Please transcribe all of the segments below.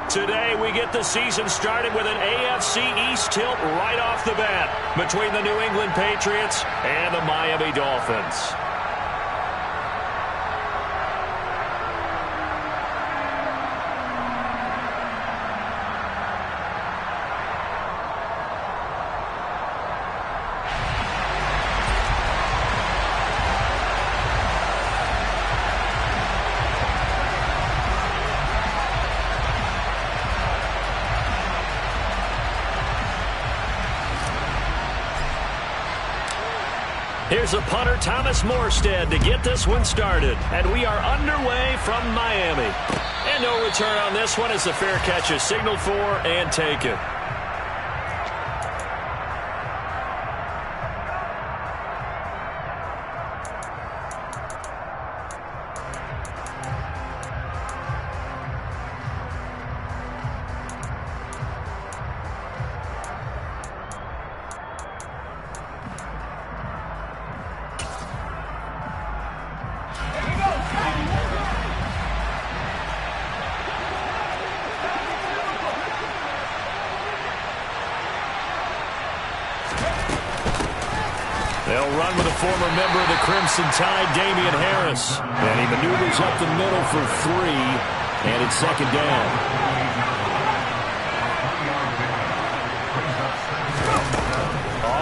Today, we get the season started with an AFC East tilt right off the bat between the New England Patriots and the Miami Dolphins. Here's a punter, Thomas Morstead, to get this one started. And we are underway from Miami. And no return on this one as the fair catch is signaled for and taken. They'll run with a former member of the Crimson Tide, Damian Harris. And he maneuvers up the middle for 3, and it's second down.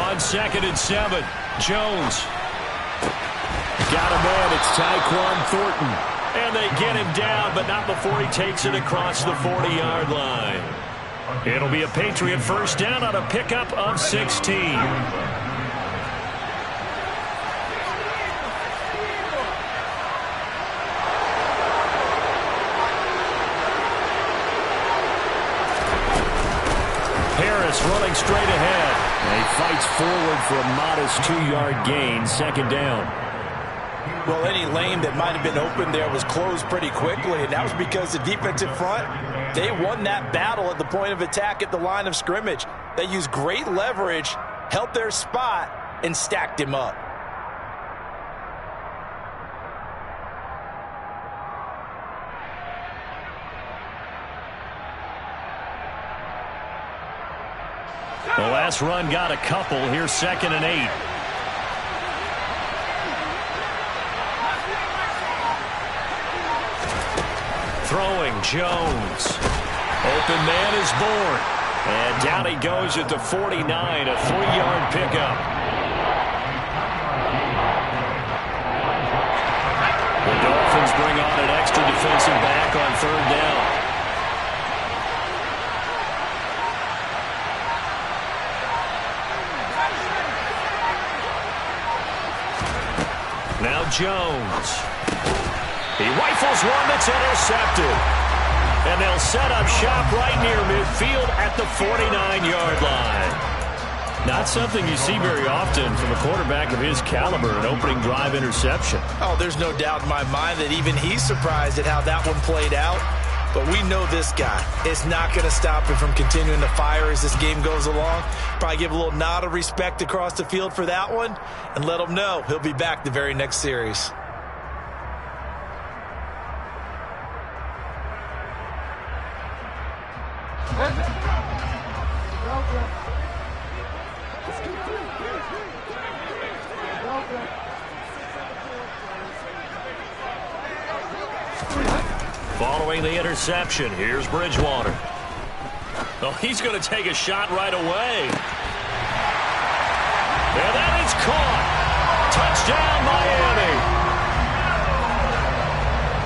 On 2nd and 7, Jones. Got a man, it's Tyquan Thornton. And they get him down, but not before he takes it across the 40-yard line. It'll be a Patriot first down on a pickup of 16. Running straight ahead. And he fights forward for a modest 2-yard gain, second down. Well, any lane that might have been open there was closed pretty quickly, and that was because the defensive front, they won that battle at the point of attack at the line of scrimmage. They used great leverage, held their spot, and stacked him up. The last run got a couple. Here's 2nd and 8. Throwing, Jones. Open man is born. And down he goes at the 49, a 3-yard pickup. The Dolphins bring on an extra defensive back on 3rd down. Now Jones. He rifles one that's intercepted. And they'll set up shop right near midfield at the 49-yard line. Not something you see very often from a quarterback of his caliber, an opening drive interception. Oh, there's no doubt in my mind that even he's surprised at how that one played out. But we know this guy is not going to stop him from continuing to fire as this game goes along. Probably give a little nod of respect across the field for that one and let him know he'll be back the very next series. Following the interception, here's Bridgewater. Oh, he's going to take a shot right away. And that is caught. Touchdown, Miami.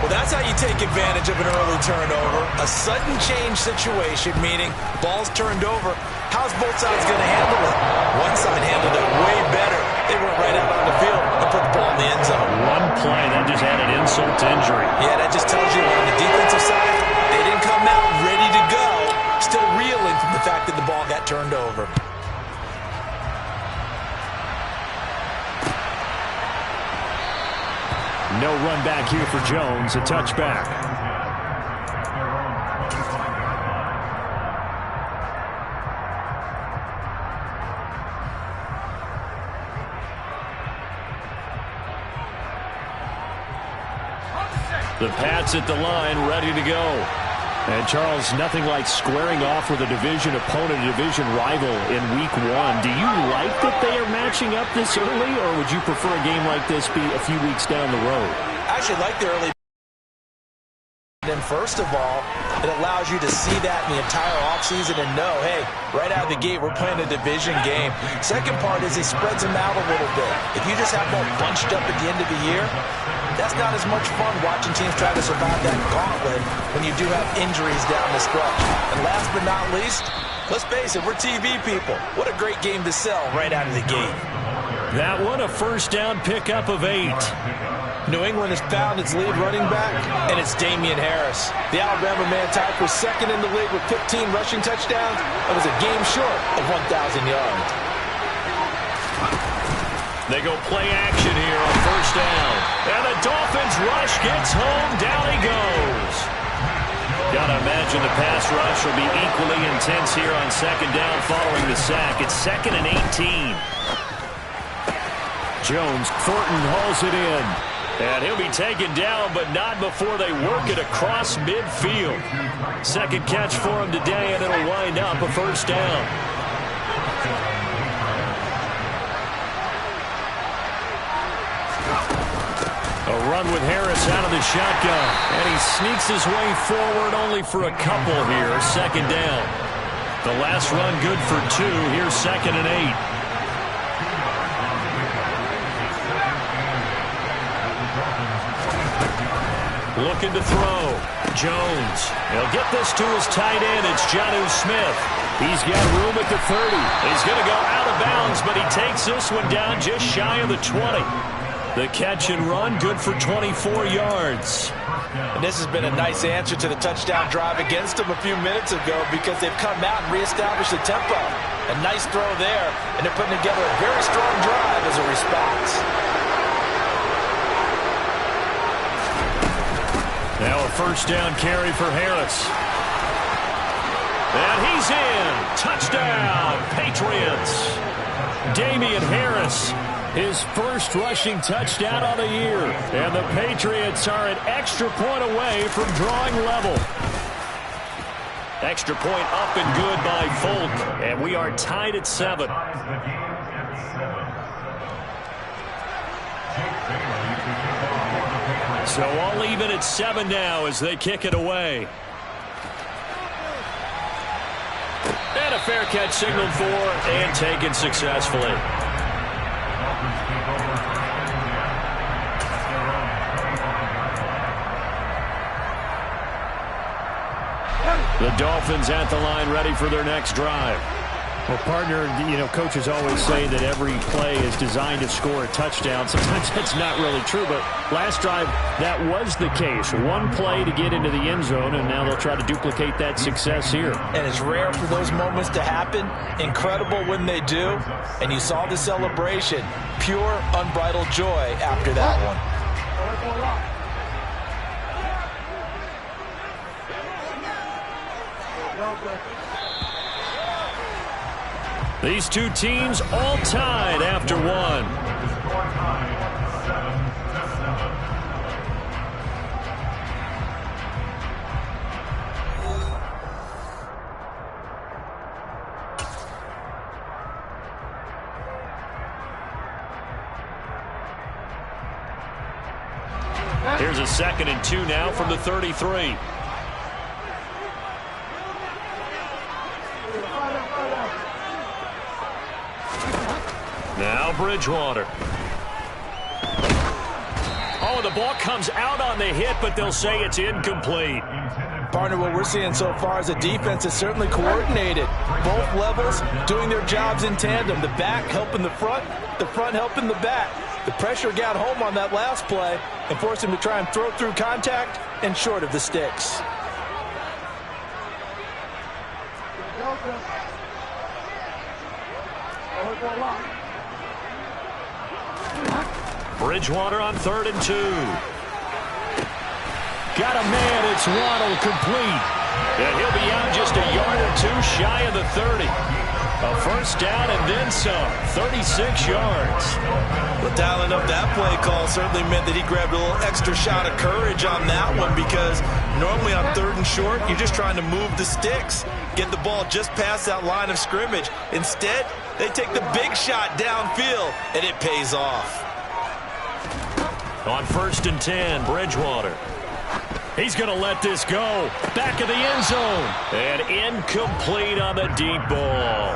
Well, that's how you take advantage of an early turnover. A sudden change situation, meaning ball's turned over. How's both sides going to handle it? One side handled it way better. They went right out on the field and put the ball in the end zone. One play, that just added insult to injury. Yeah, that just tells you on the defensive side, they didn't come out ready to go. Still reeling from the fact that the ball got turned over. No run back here for Jones, a touchback. The Pats at the line, ready to go. And, Charles, nothing like squaring off with a division opponent, a division rival in Week 1. Do you like that they are matching up this early, or would you prefer a game like this be a few weeks down the road? I actually like the early. And first of all, it allows you to see that in the entire offseason and know, hey, right out of the gate, we're playing a division game. Second part is it spreads them out a little bit. If you just have them all bunched up at the end of the year, that's not as much fun watching teams try to survive that gauntlet when you do have injuries down the stretch. And last but not least, let's face it, we're TV people. What a great game to sell right out of the gate. That one, a first down pickup of 8. New England has found its lead running back, and it's Damian Harris. The Alabama man tied for second in the league with 15 rushing touchdowns. It was a game short of 1,000 yards. They go play action here on first down. And the Dolphins rush gets home. Down he goes. Gotta imagine the pass rush will be equally intense here on second down following the sack. It's 2nd and 18. Jones, Thornton hauls it in. And he'll be taken down, but not before they work it across midfield. Second catch for him today, and it'll wind up a first down. A run with Harris out of the shotgun. And he sneaks his way forward only for a couple here. Second down. The last run good for 2. Here's 2nd and 8. Looking to throw. Jones. He'll get this to his tight end. It's Jonnu Smith. He's got room at the 30. He's going to go out of bounds, but he takes this one down just shy of the 20. The catch and run, good for 24 yards. And this has been a nice answer to the touchdown drive against them a few minutes ago because they've come out and reestablished the tempo. A nice throw there, and they're putting together a very strong drive as a response. Now a first down carry for Harris. And he's in. Touchdown, Patriots. Damian Harris, his first rushing touchdown of the year. And the Patriots are an extra point away from drawing level. Extra point up and good by Folk. And we are tied at 7. So all even at 7 now as they kick it away. And a fair catch signaled for and taken successfully. The Dolphins at the line ready for their next drive. Well, partner, coaches always say that every play is designed to score a touchdown. Sometimes that's not really true, but last drive, that was the case. One play to get into the end zone, and now they'll try to duplicate that success here. And it's rare for those moments to happen. Incredible when they do. And you saw the celebration. Pure, unbridled joy after that one. These two teams all tied after one. Here's a 2nd and 2 now from the 33. Now Bridgewater. Oh, the ball comes out on the hit, but they'll say it's incomplete. Partner, what we're seeing so far is a defense that's certainly coordinated. Both levels doing their jobs in tandem. The back helping the front helping the back. The pressure got home on that last play and forced him to try and throw through contact and short of the sticks. Bridgewater on 3rd and 2. Got a man, it's Waddle complete. And he'll be out just a yard or two shy of the 30. A first down and then some, 36 yards. Well, dialing up that play call certainly meant that he grabbed a little extra shot of courage on that one, because normally on 3rd and short, you're just trying to move the sticks, get the ball just past that line of scrimmage. Instead, they take the big shot downfield, and it pays off. On 1st and 10, Bridgewater. He's going to let this go. Back of the end zone. And incomplete on the deep ball.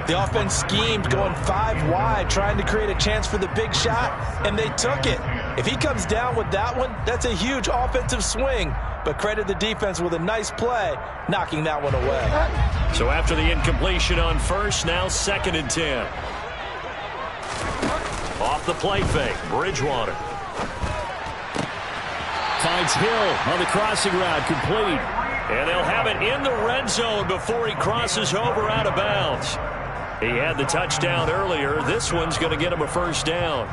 The offense schemed going 5 wide, trying to create a chance for the big shot, and they took it. If he comes down with that one, that's a huge offensive swing. But credit the defense with a nice play, knocking that one away. So after the incompletion on 1st, now 2nd and 10. Off the play fake, Bridgewater. Finds Hill on the crossing route, complete. And they'll have it in the red zone before he crosses over out of bounds. He had the touchdown earlier. This one's going to get him a first down.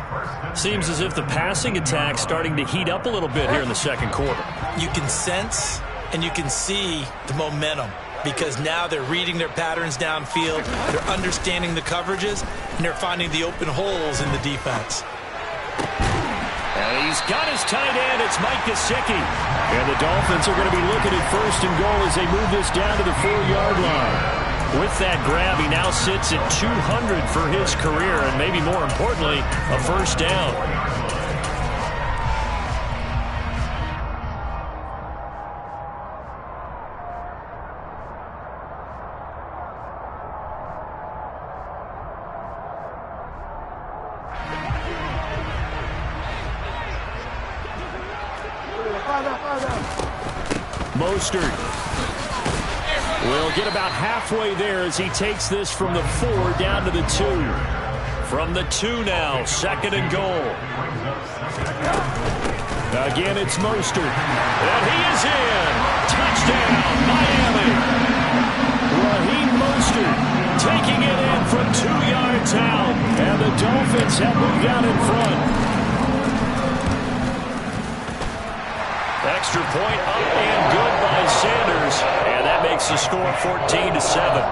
Seems as if the passing attack's starting to heat up a little bit here in the 2nd quarter. You can sense and you can see the momentum, because now they're reading their patterns downfield, they're understanding the coverages, and they're finding the open holes in the defense. And he's got his tight end. It's Mike Gesicki. And the Dolphins are going to be looking at 1st and goal as they move this down to the 4-yard line. With that grab, he now sits at 200 for his career, and maybe more importantly, a first down. Mostert will get about halfway there as he takes this from the 4 down to the 2. From the 2 now, 2nd and goal. Again, it's Mostert. And he is in. Touchdown, Miami. Raheem Mostert taking it in from 2 yards out. And the Dolphins have moved out in front. Extra point up and good by Sanders. And that makes the score 14-7.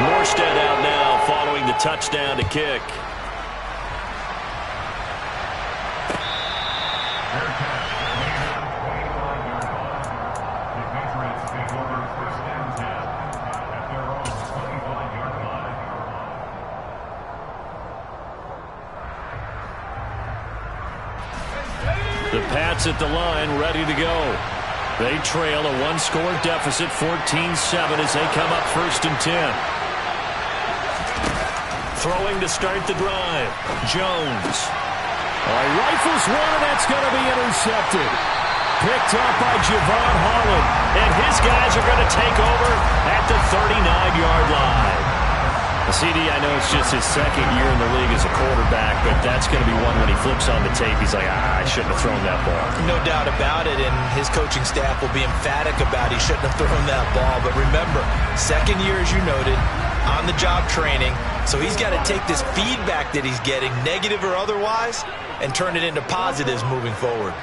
Morstead out now following the touchdown to kick. The Pats at the line, ready to go. They trail a 1-score deficit, 14-7 as they come up 1st and 10. Throwing to start the drive. Jones. Rifles one, that's going to be intercepted. Picked up by Javon Holland. And his guys are going to take over at the 39-yard line. CD, I know it's just his 2nd year in the league as a quarterback, but that's going to be one when he flips on the tape. He's like, I shouldn't have thrown that ball. No doubt about it, and his coaching staff will be emphatic about he shouldn't have thrown that ball. But remember, 2nd year, as you noted, on-the-job training, so he's got to take this feedback that he's getting, negative or otherwise, and turn it into positives moving forward.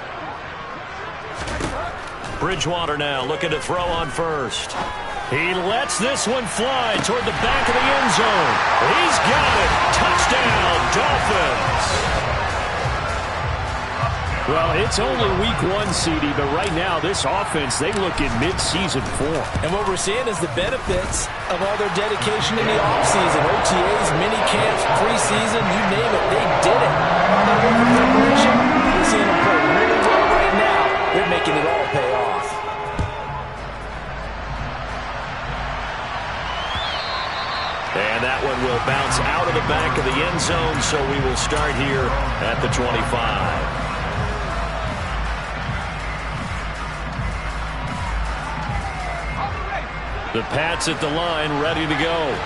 Bridgewater now looking to throw on 1st. He lets this one fly toward the back of the end zone. He's got it. Touchdown, Dolphins. Well, it's only week 1, CD, but right now this offense, they look in mid-season form. And what we're seeing is the benefits of all their dedication in the offseason. OTAs, mini camps, preseason, you name it, they did it. All that work in preparation, we're seeing them play really well right now. They're making it all pay off. And that one will bounce out of the back of the end zone, so we will start here at the 25. The Pats at the line, ready to go.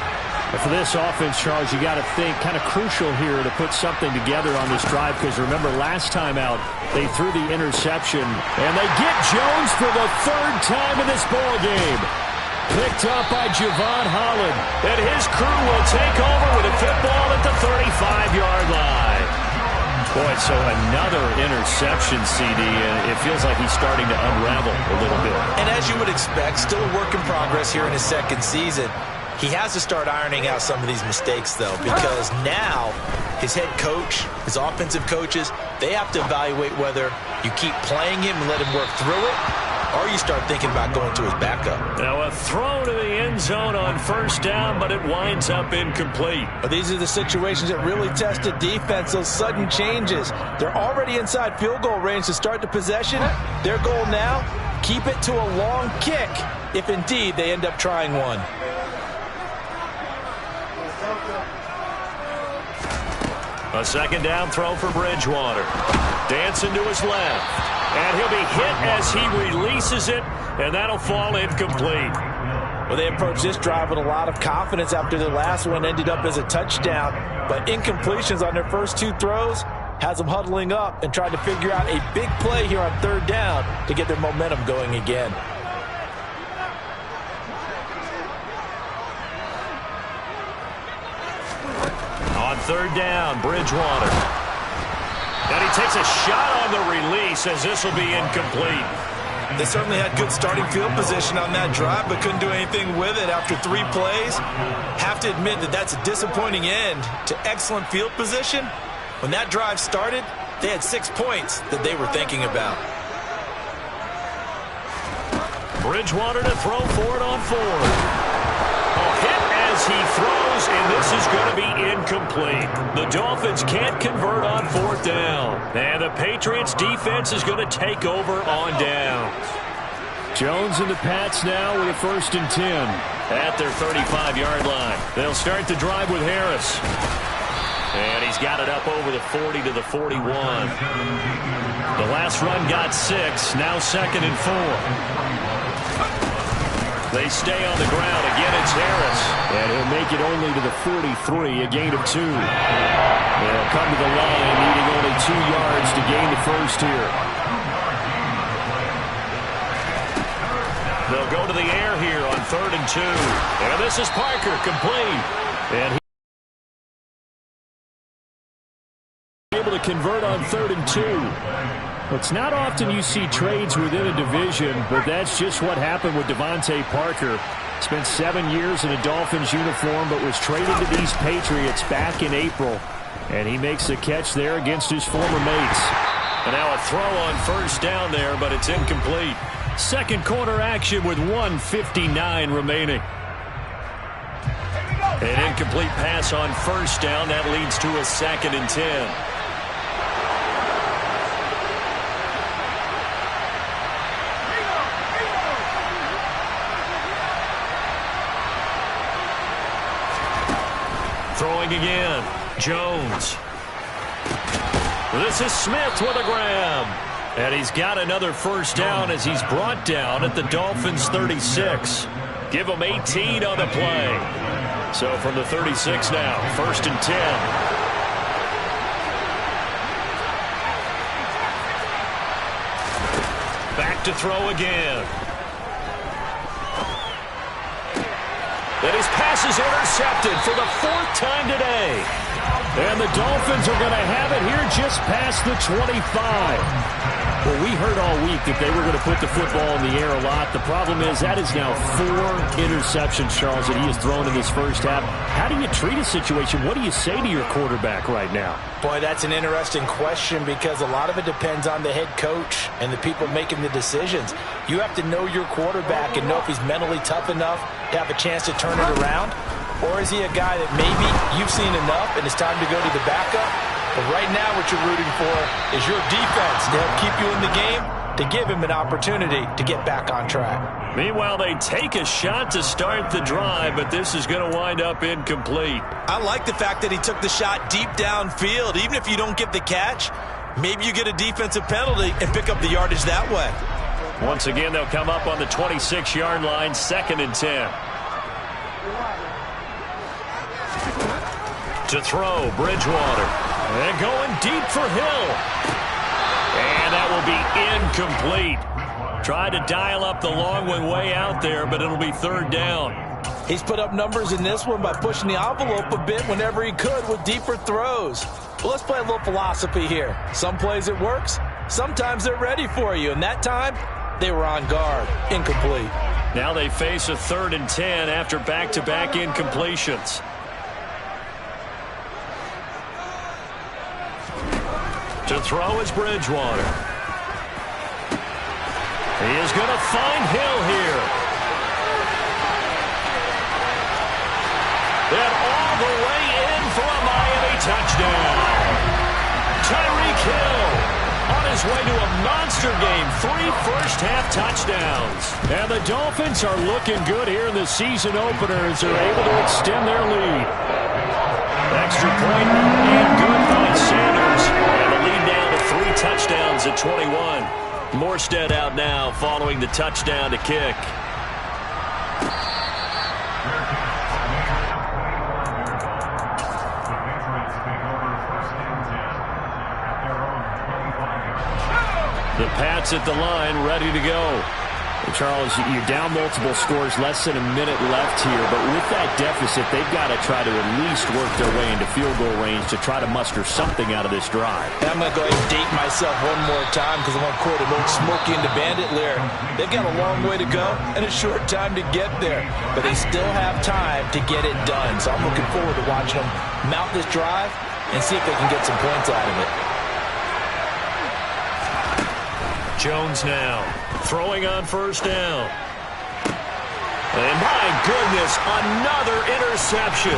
For this offense, Charles, you got to think kind of crucial here to put something together on this drive, because remember last time out they threw the interception, and they get Jones for the 3rd time in this ball game. Picked up by Javon Holland, and his crew will take over with a football at the 35-yard line. Boy, so another interception, CD, and it feels like he's starting to unravel a little bit. And as you would expect, still a work in progress here in his second season. He has to start ironing out some of these mistakes, though, because now his head coach, his offensive coaches, they have to evaluate whether you keep playing him and let him work through it, or you start thinking about going to his backup. Now a throw to the end zone on first down, but it winds up incomplete. But these are the situations that really test the defense, those sudden changes. They're already inside field goal range to start the possession. Their goal now, keep it to a long kick, if indeed they end up trying one. A second down throw for Bridgewater. Dancing to his left. And he'll be hit as he releases it, and that'll fall incomplete. Well, they approached this drive with a lot of confidence after their last one ended up as a touchdown. But incompletions on their first two throws has them huddling up and trying to figure out a big play here on third down to get their momentum going again. On third down, Bridgewater. And he takes a shot on the release as this will be incomplete. They certainly had good starting field position on that drive, but couldn't do anything with it after 3 plays. Have to admit that that's a disappointing end to excellent field position. When that drive started, they had 6 points that they were thinking about. Bridgewater to throw for it on fourth. Hit as he throws, and this is going to be incomplete. The Dolphins can't convert on fourth down. And the Patriots defense is going to take over on downs. Jones and the Pats now with a 1st and 10 at their 35-yard line. They'll start the drive with Harris. And he's got it up over the 40 to the 41. The last run got 6, now 2nd and 4. They stay on the ground. Again, it's Harris. And he'll make it only to the 43, a gain of 2. They'll come to the line, needing only 2 yards to gain the first here. They'll go to the air here on 3rd and 2. And this is Parker, complete. And he's able to convert on 3rd and 2. It's not often you see trades within a division, but that's just what happened with Devontae Parker. Spent 7 years in a Dolphins uniform, but was traded to these Patriots back in April. And he makes the catch there against his former mates. And now a throw on first down there, but it's incomplete. Second quarter action with 1:59 remaining. An incomplete pass on first down. That leads to a 2nd and 10. Throwing again, Jones. This is Smith with a grab. And he's got another first down as he's brought down at the Dolphins' 36. Give him 18 on the play. So from the 36 now, 1st and 10. Back to throw again. And his pass is intercepted for the 4th time today. And the Dolphins are going to have it here just past the 25. Well, we heard all week that they were going to put the football in the air a lot. The problem is that is now 4 interceptions, Charles, that he has thrown in this first half. How do you treat a situation? What do you say to your quarterback right now? Boy, that's an interesting question because a lot of it depends on the head coach and the people making the decisions. You have to know your quarterback and know if he's mentally tough enough to have a chance to turn it around. Or is he a guy that maybe you've seen enough and it's time to go to the backup? But right now what you're rooting for is your defense to help keep you in the game, to give him an opportunity to get back on track. Meanwhile, they take a shot to start the drive, but this is going to wind up incomplete. I like the fact that he took the shot deep downfield. Even if you don't get the catch, maybe you get a defensive penalty and pick up the yardage that way. Once again, they'll come up on the 26-yard line, 2nd and 10. To throw, Bridgewater. And going deep for Hill. And that will be incomplete. Tried to dial up the long one way out there, but it'll be 3rd down. He's put up numbers in this one by pushing the envelope a bit whenever he could with deeper throws. Well, let's play a little philosophy here. Some plays it works, sometimes they're ready for you, and that time they were on guard. Incomplete. Now they face a 3rd and 10 after back-to-back incompletions. To throw is Bridgewater. He is going to find Hill here. And all the way in for a Miami touchdown. Tyreek Hill on his way to a monster game. 3 first-half touchdowns. And the Dolphins are looking good here in the season opener as they're able to extend their lead. Extra point and good by Sanders. And the lead now to 3 touchdowns at 21. Morstead out now following the touchdown to kick. The Pats at the line, ready to go. Charles, you're down multiple scores, less than a minute left here, but with that deficit, they've got to try to at least work their way into field goal range to try to muster something out of this drive. I'm going to go ahead and date myself one more time because I'm going to quote an old Smokey and the Bandit lyric. They've got a long way to go and a short time to get there, but they still have time to get it done. So I'm looking forward to watching them mount this drive and see if they can get some points out of it. Jones now throwing on 1st down. And my goodness, another interception.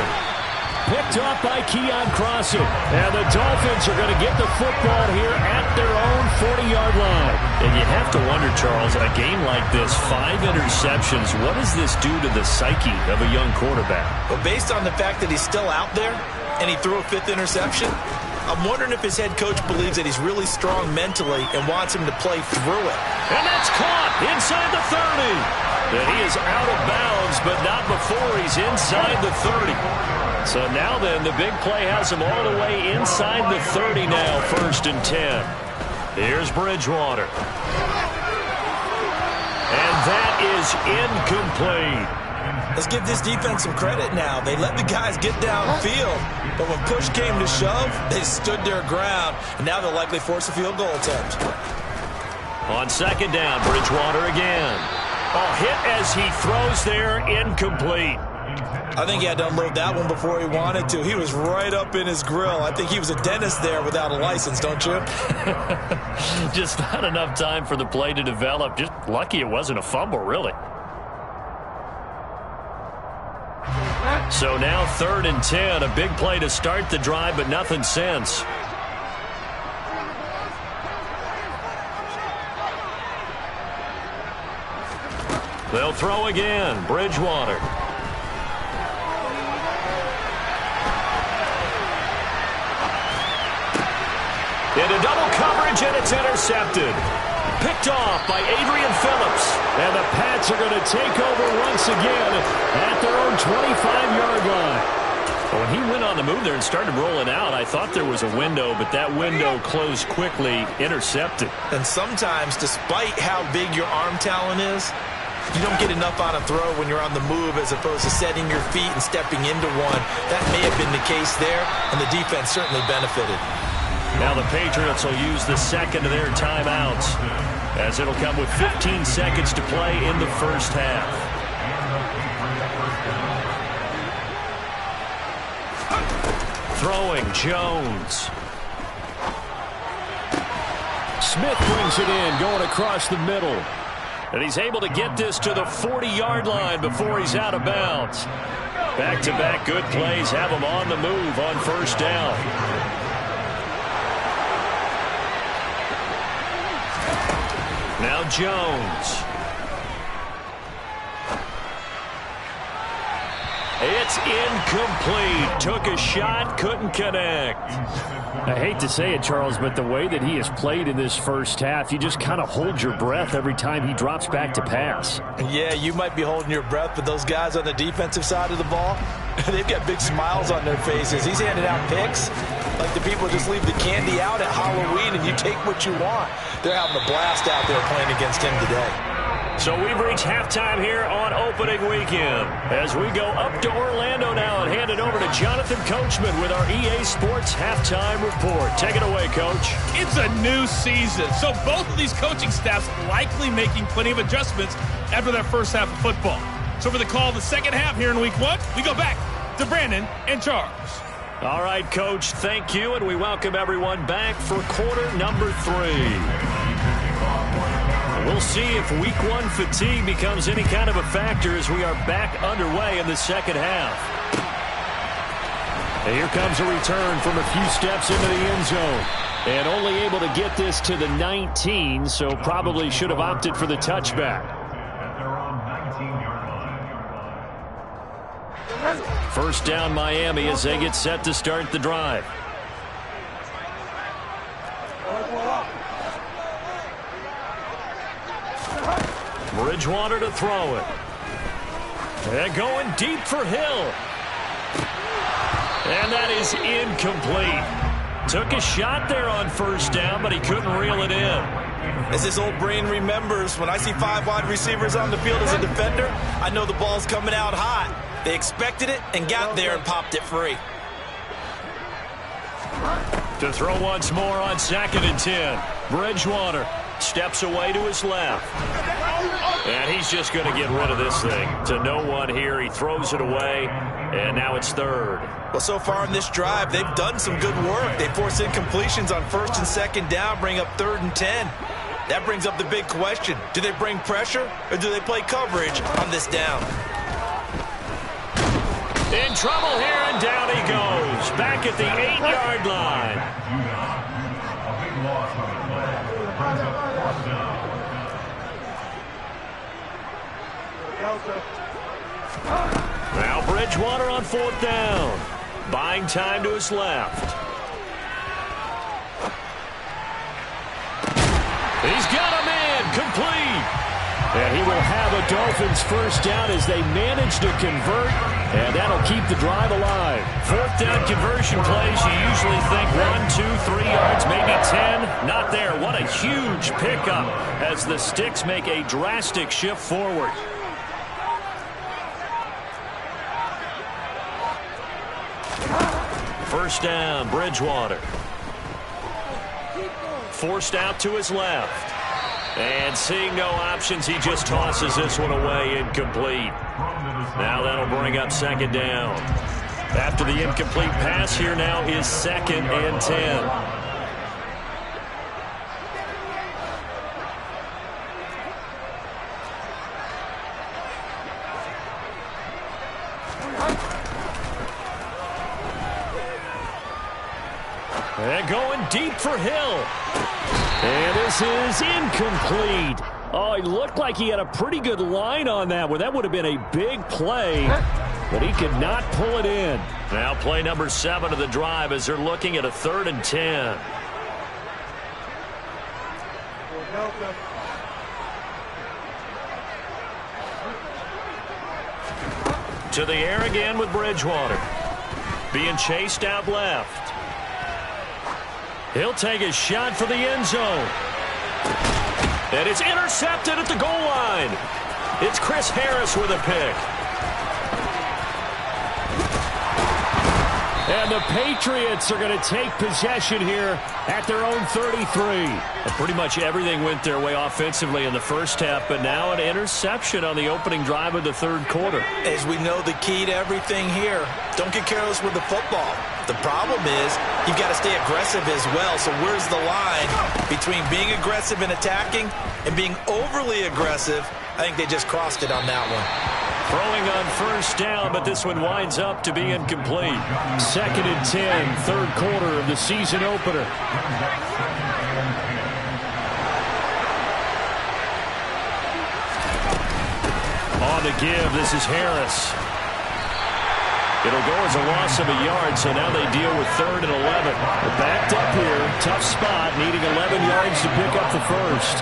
Picked off by Keon Crossett. And the Dolphins are going to get the football here at their own 40-yard line. And you have to wonder, Charles, a game like this, 5 interceptions, what does this do to the psyche of a young quarterback? Well, based on the fact that he's still out there and he threw a 5th interception, I'm wondering if his head coach believes that he's really strong mentally and wants him to play through it. And that's caught inside the 30. And he is out of bounds, but not before he's inside the 30. So now then, the big play has him all the way inside the 30 now, 1st and 10. Here's Bridgewater. And that is incomplete. Let's give this defense some credit now. They let the guys get downfield, but when push came to shove, they stood their ground, and now they'll likely force a field goal attempt. On 2nd down, Bridgewater again. Oh, hit as he throws there, incomplete. I think he had to unload that one before he wanted to. He was right up in his grill. I think he was a dentist there without a license, don't you? Just not enough time for the play to develop. Just lucky it wasn't a fumble, really. So now 3rd and 10, a big play to start the drive, but nothing since. They'll throw again. Bridgewater. Into double coverage, and it's intercepted. Picked off by Adrian Phillips. And the Pats are going to take over once again at their own 25-yard line. When he went on the move there and started rolling out, I thought there was a window, but that window closed quickly, intercepted. And sometimes, despite how big your arm talent is, you don't get enough on a throw when you're on the move as opposed to setting your feet and stepping into one. That may have been the case there, and the defense certainly benefited. Now the Patriots will use the second of their timeouts, as it'll come with 15 seconds to play in the 1st half. Throwing, Jones. Smith brings it in, going across the middle. And he's able to get this to the 40-yard line before he's out of bounds. Back-to-back good plays have him on the move on 1st down. Now Jones. It's incomplete. Took a shot, couldn't connect. I hate to say it, Charles, but the way that he has played in this 1st half, you just kind of hold your breath every time he drops back to pass. Yeah, you might be holding your breath, but those guys on the defensive side of the ball, they've got big smiles on their faces. He's handing out picks like the people just leave the candy out at Halloween and you take what you want. They're having a blast out there playing against him today. So we've reached halftime here on opening weekend. As we go up to Orlando now and hand it over to Jonathan Coachman with our EA Sports Halftime Report. Take it away, Coach. It's a new season, so both of these coaching staffs likely making plenty of adjustments after that first half of football. So for the call of the second half here in Week 1, we go back to Brandon and Charles. All right, Coach, thank you, and we welcome everyone back for quarter number 3. We'll see if Week 1 fatigue becomes any kind of a factor as we are back underway in the second half. And here comes a return from a few steps into the end zone. And only able to get this to the 19, so probably should have opted for the touchback. First down Miami as they get set to start the drive. Bridgewater to throw it. And going deep for Hill. And that is incomplete. Took a shot there on first down, but he couldn't reel it in. As his old brain remembers, when I see 5 wide receivers on the field as a defender, I know the ball's coming out hot. They expected it and got there and popped it free. To throw once more on 2nd and 10. Bridgewater steps away to his left. And he's just going to get rid of this thing. To no one here. He throws it away, and now it's 3rd. Well, so far in this drive, they've done some good work. They force incompletions on 1st and 2nd down, bring up 3rd and 10. That brings up the big question. Do they bring pressure, or do they play coverage on this down? In trouble here, and down he goes. Back at the 8-yard line. Now Bridgewater on 4th down. Buying time to his left. He's got a man complete. And he will have a Dolphins first down as they manage to convert, and that'll keep the drive alive. 4th down conversion plays, you usually think 1, 2, 3 yards, maybe 10. Not there. What a huge pickup as the Sticks make a drastic shift forward. First down, Bridgewater. Forced out to his left. And seeing no options, he just tosses this one away, incomplete. Now that'll bring up 2nd down. After the incomplete pass, here now is 2nd and 10. And going deep for Hill. And this is incomplete. Oh, it looked like he had a pretty good line on that one. That would have been a big play, but he could not pull it in. Now play number 7 of the drive as they're looking at a 3rd and 10. To the air again with Bridgewater. Being chased out left. He'll take a shot for the end zone. And it's intercepted at the goal line. It's Chris Harris with a pick. And the Patriots are going to take possession here at their own 33. Pretty much everything went their way offensively in the first half, but now an interception on the opening drive of the 3rd quarter. As we know, the key to everything here, don't get careless with the football. The problem is you've got to stay aggressive as well. So where's the line between being aggressive and attacking and being overly aggressive? I think they just crossed it on that one. Throwing on first down, but this one winds up to be incomplete. 2nd and 10, 3rd quarter of the season opener. On the give, this is Harris. It'll go as a loss of a yard, so now they deal with 3rd and 11. They're backed up here, tough spot, needing 11 yards to pick up the first.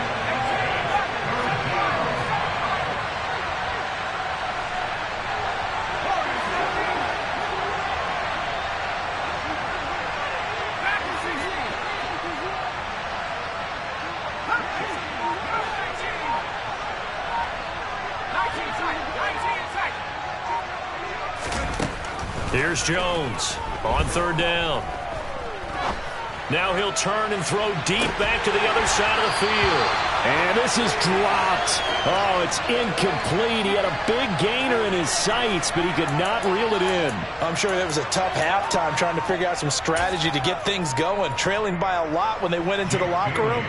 Here's Jones on third down. Now he'll turn and throw deep back to the other side of the field. And this is dropped. Oh, it's incomplete. He had a big gainer in his sights, but he could not reel it in. I'm sure that was a tough halftime trying to figure out some strategy to get things going, trailing by a lot when they went into the locker room.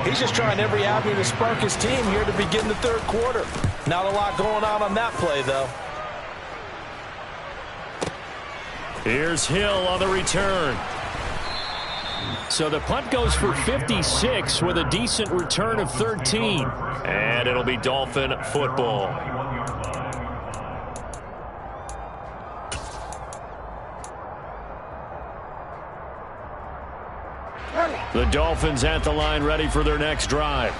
He's just trying every avenue to spark his team here to begin the third quarter. Not a lot going on that play, though. Here's Hill on the return. So the punt goes for 56 with a decent return of 13. And it'll be Dolphin football. The Dolphins at the line ready for their next drive.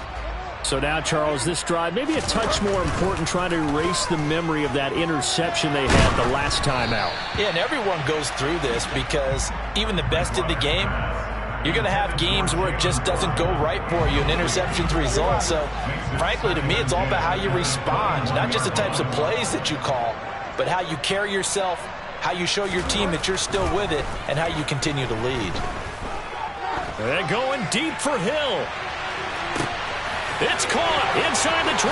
So now, Charles, this drive maybe a touch more important, trying to erase the memory of that interception they had the last time out. Yeah, and everyone goes through this because even the best in the game, you're going to have games where it just doesn't go right for you, and interceptions result. So, frankly, to me, it's all about how you respond, not just the types of plays that you call, but how you carry yourself, how you show your team that you're still with it, and how you continue to lead. And going deep for Hill. It's caught inside the 25.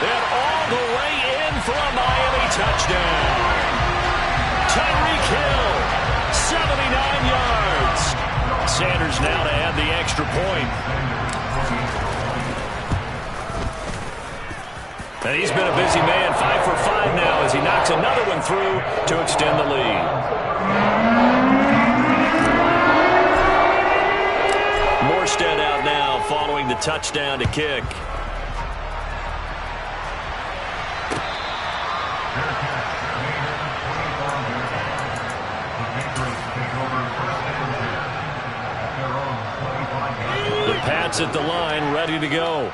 And all the way in for a Miami touchdown. Tyreek Hill, 79 yards. Sanders now to add the extra point. And he's been a busy man, 5 for 5 now as he knocks another one through to extend the lead. Morstead out now following the touchdown to kick. The Pats at the line, ready to go.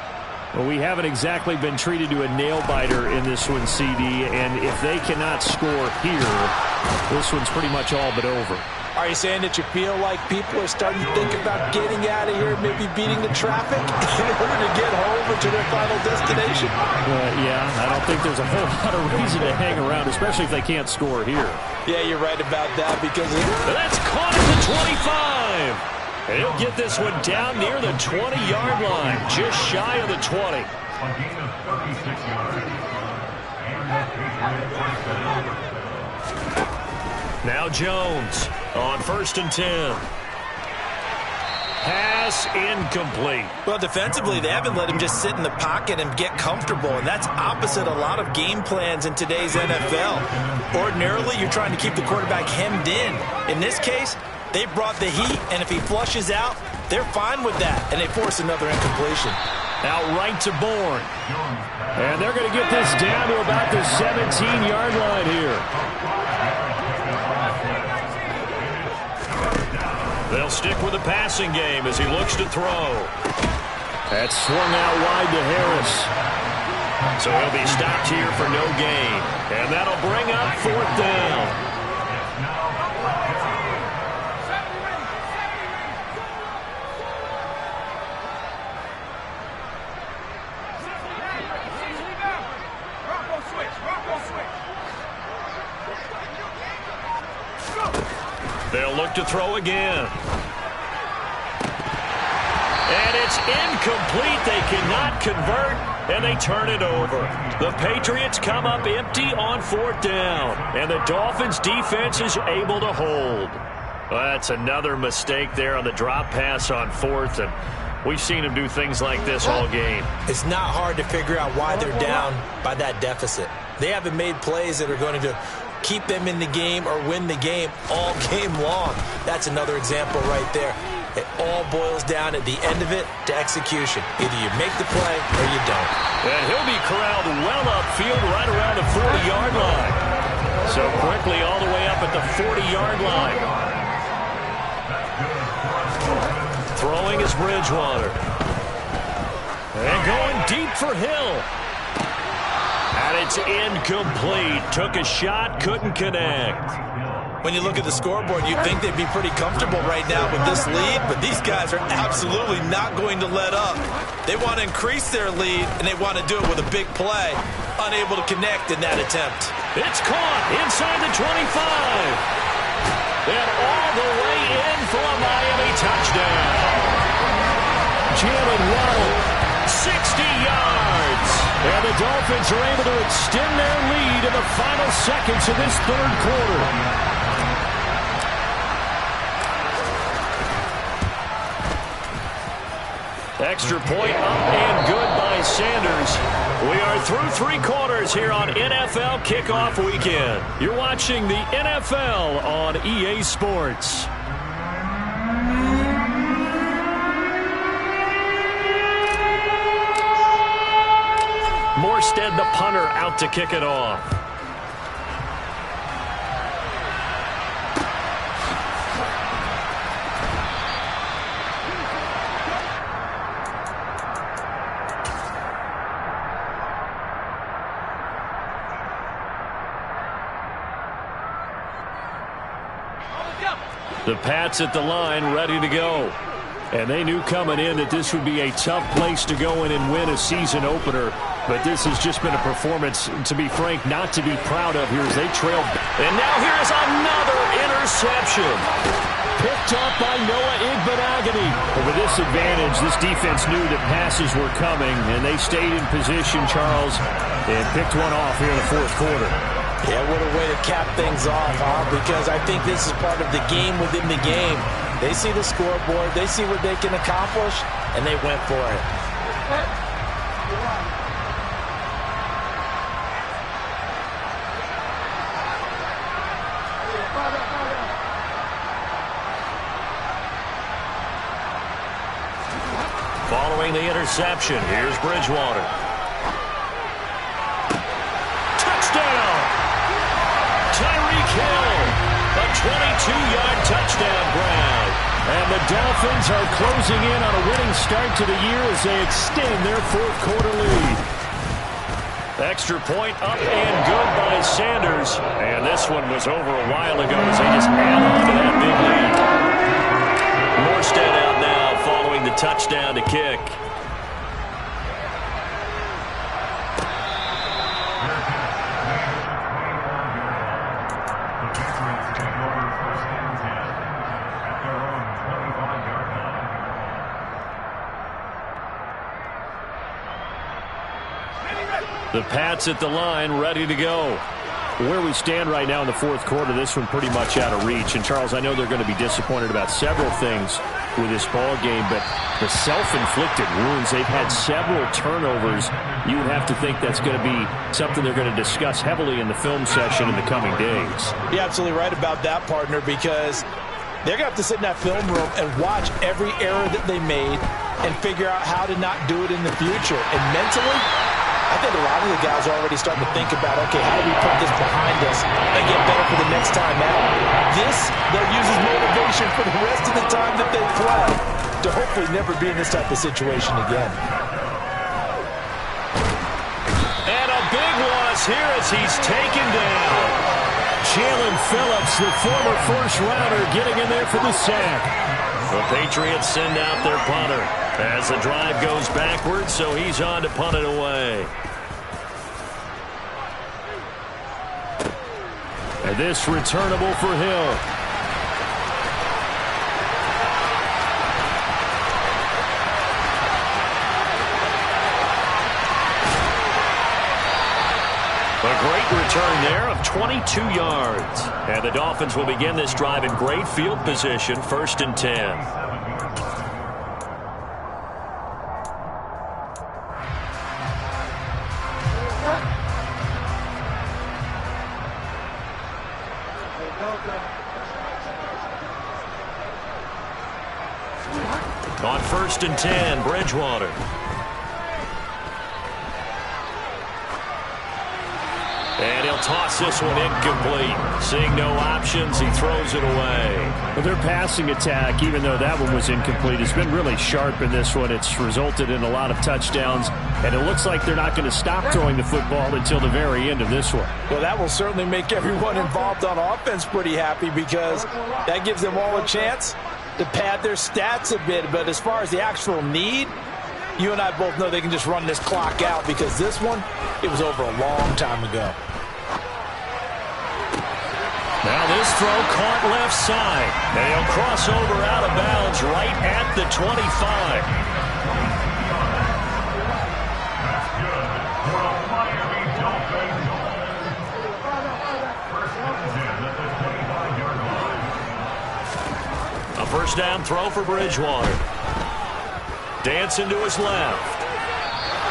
Well, we haven't exactly been treated to a nail-biter in this one, CD, and if they cannot score here, this one's pretty much all but over. Are you saying that you feel like people are starting to think about getting out of here, maybe beating the traffic in order to get home or to their final destination? Yeah, I don't think there's a whole lot of reason to hang around, especially if they can't score here. Yeah, you're right about that because that's caught at the 25. And he'll get this one down near the 20-yard line, just shy of the 20. Now Jones on 1st and 10. Pass incomplete. Well, defensively, they haven't let him just sit in the pocket and get comfortable, and that's opposite a lot of game plans in today's NFL. Ordinarily, you're trying to keep the quarterback hemmed in. In this case, they brought the heat, and if he flushes out, they're fine with that, and they force another incompletion. Out right to Bourne. And they're going to get this down to about the 17-yard line here. They'll stick with the passing game as he looks to throw. That's swung out wide to Harris. So he'll be stopped here for no gain. And that'll bring up 4th down. They'll look to throw again. And it's incomplete. They cannot convert, and they turn it over. The Patriots come up empty on 4th down, and the Dolphins' defense is able to hold. Well, that's another mistake there on the drop pass on 4th, and we've seen them do things like this all game. It's not hard to figure out why they're down by that deficit. They haven't made plays that are going to keep them in the game or win the game all game long. That's another example right there. It all boils down at the end of it to execution. Either you make the play or you don't. And he'll be corralled well upfield right around the 40-yard line. So quickly all the way up at the 40-yard line. Throwing is Bridgewater. And going deep for Hill. And it's incomplete. Took a shot, couldn't connect. When you look at the scoreboard, you'd think they'd be pretty comfortable right now with this lead, but these guys are absolutely not going to let up. They want to increase their lead, and they want to do it with a big play. Unable to connect in that attempt. It's caught inside the 25. And all the way in for a Miami touchdown. Jalen Waddle, 60 yards. And the Dolphins are able to extend their lead in the final seconds of this third quarter. Extra point up and good by Sanders. We are through three quarters here on NFL Kickoff Weekend. You're watching the NFL on EA Sports. Morstead, the punter, out to kick it off. The Pats at the line, ready to go. And they knew coming in that this would be a tough place to go in and win a season opener. But this has just been a performance, to be frank, not to be proud of here as they trail. And now here's another interception. Picked up by Noah Igbenogany. But with this advantage, this defense knew that passes were coming, and they stayed in position, Charles, and picked one off here in the fourth quarter. Yeah, what a way to cap things off, huh? Because I think this is part of the game within the game. They see the scoreboard, they see what they can accomplish, and they went for it. Following the interception, here's Bridgewater. Touchdown! Tyreek Hill, a 22-yard touchdown grab. And the Dolphins are closing in on a winning start to the year as they extend their fourth quarter lead. Extra point up and good by Sanders. And this one was over a while ago as they just add on to that big lead. Morstead out now following the touchdown to kick. The Pats at the line, ready to go. Where we stand right now in the fourth quarter, this one pretty much out of reach. And, Charles, I know they're going to be disappointed about several things with this ball game, but the self-inflicted wounds, they've had several turnovers. You would have to think that's going to be something they're going to discuss heavily in the film session in the coming days. You're absolutely right about that, partner, because they're going to have to sit in that film room and watch every error that they made and figure out how to not do it in the future. And mentally, I think a lot of the guys are already starting to think about, okay, how do we put this behind us and get better for the next time out? This, they'll use as motivation for the rest of the time that they play to hopefully never be in this type of situation again. And a big loss here as he's taken down. Jalen Phillips, the former first-rounder, getting in there for the sack. The Patriots send out their punter as the drive goes backwards, so he's on to punt it away. And this returnable for Hill. A great return there of 22 yards. And the Dolphins will begin this drive in great field position, 1st and 10. On 1st and 10, Bridgewater. And he'll toss this one incomplete. Seeing no options, he throws it away. Well, their passing attack, even though that one was incomplete, has been really sharp in this one. It's resulted in a lot of touchdowns, and it looks like they're not going to stop throwing the football until the very end of this one. Well, that will certainly make everyone involved on offense pretty happy because that gives them all a chance to pad their stats a bit. But as far as the actual need, you and I both know they can just run this clock out because this one, it was over a long time ago. Now this throw caught left side. And he'll cross over out of bounds right at the 25. A first down throw for Bridgewater. Dancing to his left.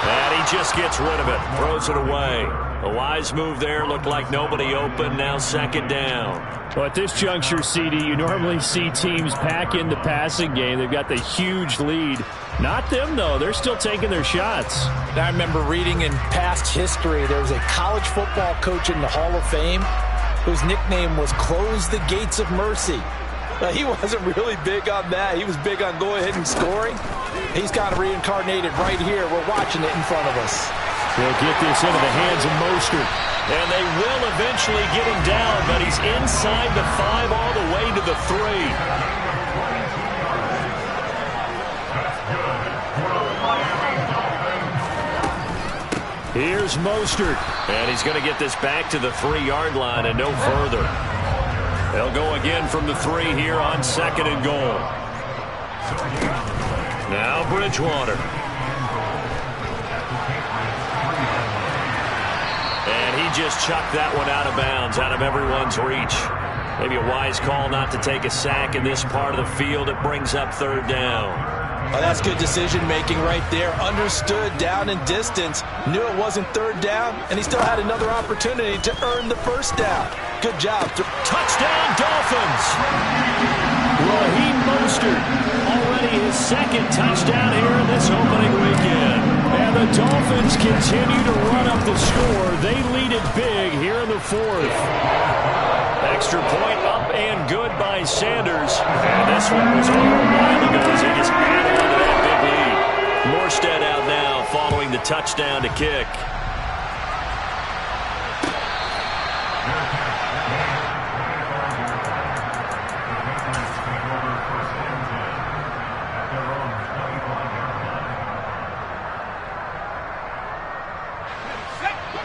And he just gets rid of it. Throws it away. A wise move there. Looked like nobody open. Now second down. Well, at this juncture, CD, you normally see teams pack in the passing game. They've got the huge lead. Not them, though. They're still taking their shots. I remember reading in past history, there was a college football coach in the Hall of Fame whose nickname was Close the Gates of Mercy. He wasn't really big on that. He was big on go ahead and scoring. He's kind of reincarnated right here. We're watching it in front of us. They'll get this into the hands of Mostert. And they will eventually get him down, but he's inside the 5 all the way to the 3. Here's Mostert. And he's going to get this back to the 3-yard line and no further. They'll go again from the 3 here on second and goal. Now Bridgewater. And he just chucked that one out of bounds, out of everyone's reach. Maybe a wise call not to take a sack in this part of the field. It brings up third down. Oh, that's good decision-making right there. Understood down and distance. Knew it wasn't third down, and he still had another opportunity to earn the first down. Good job. Touchdown, Dolphins! Raheem Mostert, already his second touchdown here in this opening weekend. And the Dolphins continue to run up the score. They lead it big here in the 4th. Extra point up and good by Sanders. And this one was over a while ago as he just added on to that big lead. Morstead out now following the touchdown to kick.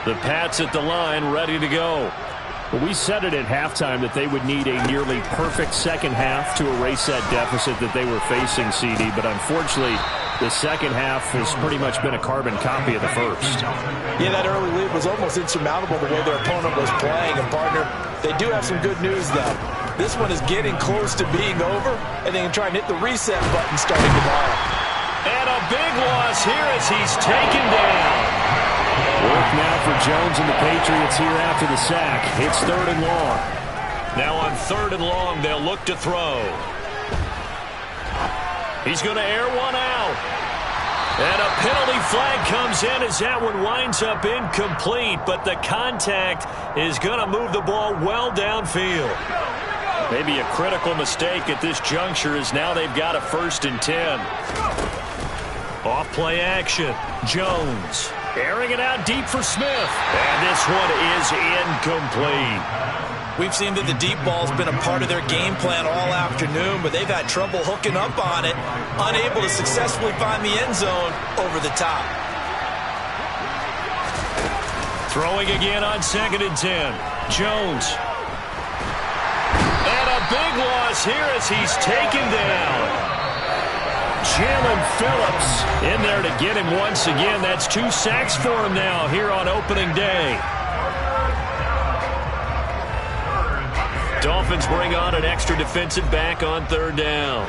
The Pats at the line, ready to go. Well, we said it at halftime that they would need a nearly perfect second half to erase that deficit that they were facing, CD. But unfortunately, the second half has pretty much been a carbon copy of the first. Yeah, that early lead was almost insurmountable the way their opponent was playing. And, partner, they do have some good news, though. This one is getting close to being over, and they can try and hit the reset button starting tomorrow. And a big loss here as he's taken down. Work now for Jones and the Patriots here after the sack. It's third and long. Now on third and long, they'll look to throw. He's going to air one out. And a penalty flag comes in as that one winds up incomplete. But the contact is going to move the ball well downfield. Maybe a critical mistake at this juncture as now they've got a 1st and 10. Off play action. Jones. Airing it out deep for Smith. And this one is incomplete. We've seen that the deep ball's been a part of their game plan all afternoon, but they've had trouble hooking up on it, unable to successfully find the end zone over the top. Throwing again on 2nd and 10. Jones. And a big loss here as he's taken down. Jalen Phillips in there to get him once again. That's 2 sacks for him now here on opening day. Dolphins bring on an extra defensive back on third down.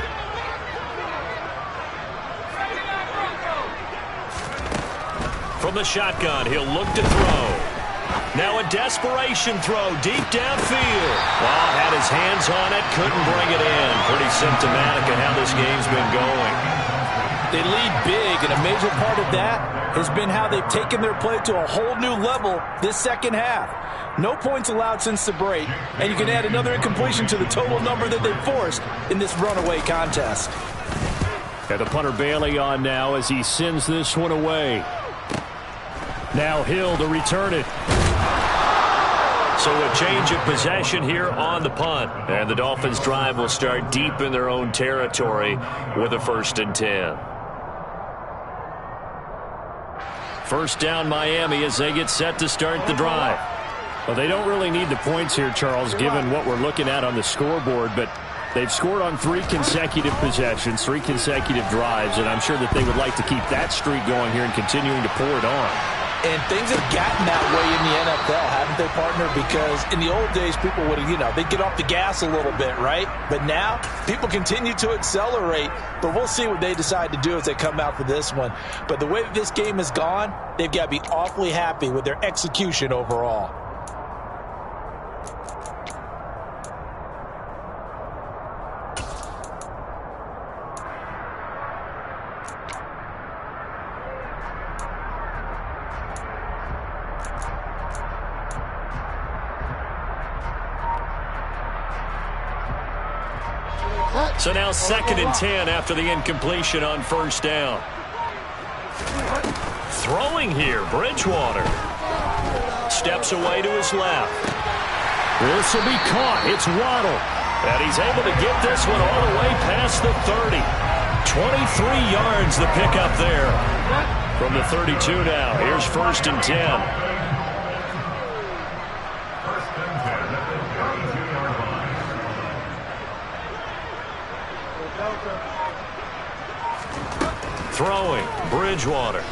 From the shotgun, he'll look to throw. Now a desperation throw deep downfield. Well, had his hands on it, couldn't bring it in. Pretty symptomatic of how this game's been going. They lead big, and a major part of that has been how they've taken their play to a whole new level this second half. No points allowed since the break, and you can add another incompletion to the total number that they've forced in this runaway contest. And the punter Bailey on now as he sends this one away. Now Hill to return it. So a change of possession here on the punt. And the Dolphins' drive will start deep in their own territory with a 1st and 10. First down Miami as they get set to start the drive. Well, they don't really need the points here, Charles, given what we're looking at on the scoreboard, but they've scored on 3 consecutive possessions, 3 consecutive drives, and I'm sure that they would like to keep that streak going here and continuing to pour it on. And things have gotten that way in the NFL, haven't they, partner? Because in the old days, people would have, they'd get off the gas a little bit, right? But now, people continue to accelerate. But we'll see what they decide to do as they come out for this one. But the way that this game has gone, they've got to be awfully happy with their execution overall. So now 2nd and 10 after the incompletion on first down. Throwing here, Bridgewater. Steps away to his left. This will be caught. It's Waddle. And he's able to get this one all the way past the 30. 23 yards the pickup there. From the 32 now. Here's 1st and 10. Throwing, Bridgewater.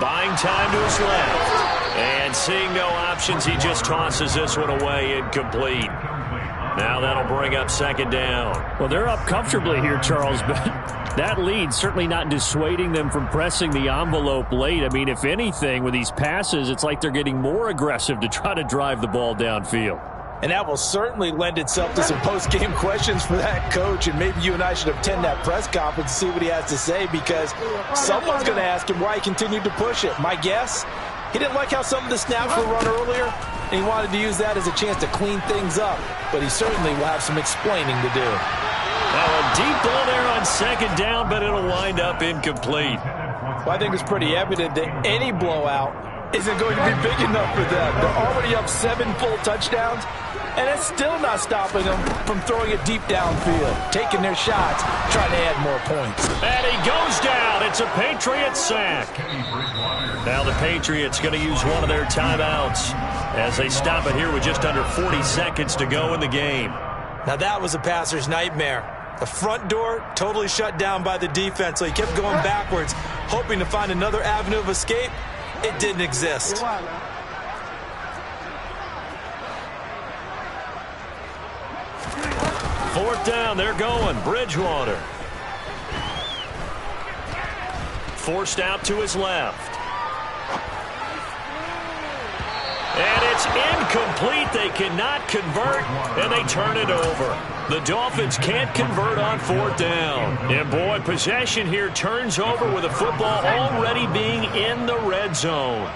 Buying time to his left. And seeing no options, he just tosses this one away, incomplete. Now that'll bring up 2nd down. Well, they're up comfortably here, Charles, but that lead certainly not dissuading them from pressing the envelope late. I mean, if anything, with these passes, it's like they're getting more aggressive to try to drive the ball downfield. And that will certainly lend itself to some post-game questions for that coach. And maybe you and I should attend that press conference and see what he has to say, because someone's going to ask him why he continued to push it. My guess, he didn't like how some of the snaps were run earlier, and he wanted to use that as a chance to clean things up. But he certainly will have some explaining to do. Now a deep ball there on 2nd down, but it'll wind up incomplete. Well, I think it's pretty evident that any blowout isn't going to be big enough for them. They're already up 7 full touchdowns, and it's still not stopping them from throwing it deep downfield, taking their shots, trying to add more points. And he goes down. It's a Patriot sack. Now the Patriots going to use one of their timeouts as they stop it here with just under 40 seconds to go in the game. Now that was a passer's nightmare. The front door totally shut down by the defense, so he kept going backwards, hoping to find another avenue of escape. It didn't exist. 4th down, they're going. Bridgewater. Forced out to his left. And it's incomplete. They cannot convert, and they turn it over. The Dolphins can't convert on 4th down. And, boy, possession here turns over with the football already being in the red zone.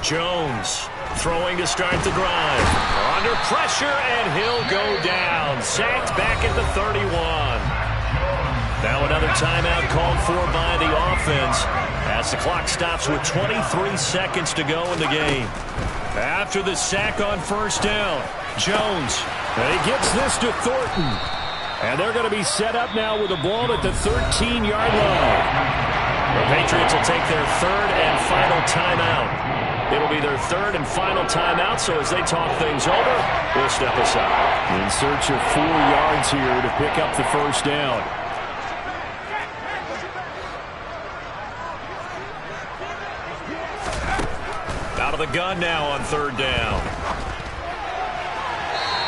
Jones throwing to start the drive. Under pressure, and he'll go down. Sacked back at the 31. Now another timeout called for by the offense as the clock stops with 23 seconds to go in the game. After the sack on 1st down, Jones. He gets this to Thornton. And they're going to be set up now with the ball at the 13-yard line. The Patriots will take their 3rd and final timeout. It'll be their 3rd and final timeout, so as they talk things over, we'll step aside. In search of 4 yards here to pick up the 1st down. Out of the gun now on 3rd down.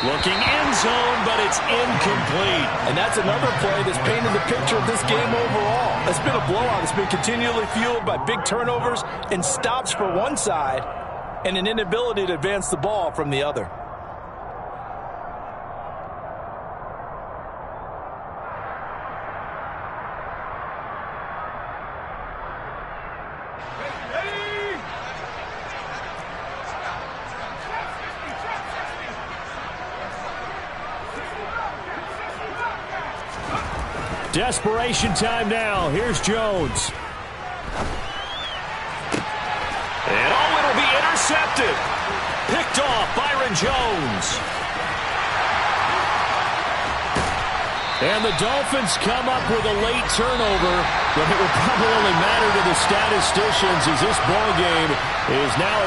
Looking end zone, but it's incomplete. And that's another play that's painted the picture of this game overall. It's been a blowout. It's been continually fueled by big turnovers and stops for one side and an inability to advance the ball from the other. Desperation time now. Here's Jones. And it'll be intercepted. Picked off Byron Jones. And the Dolphins come up with a late turnover, but it will probably only matter to the statisticians as this ball game is now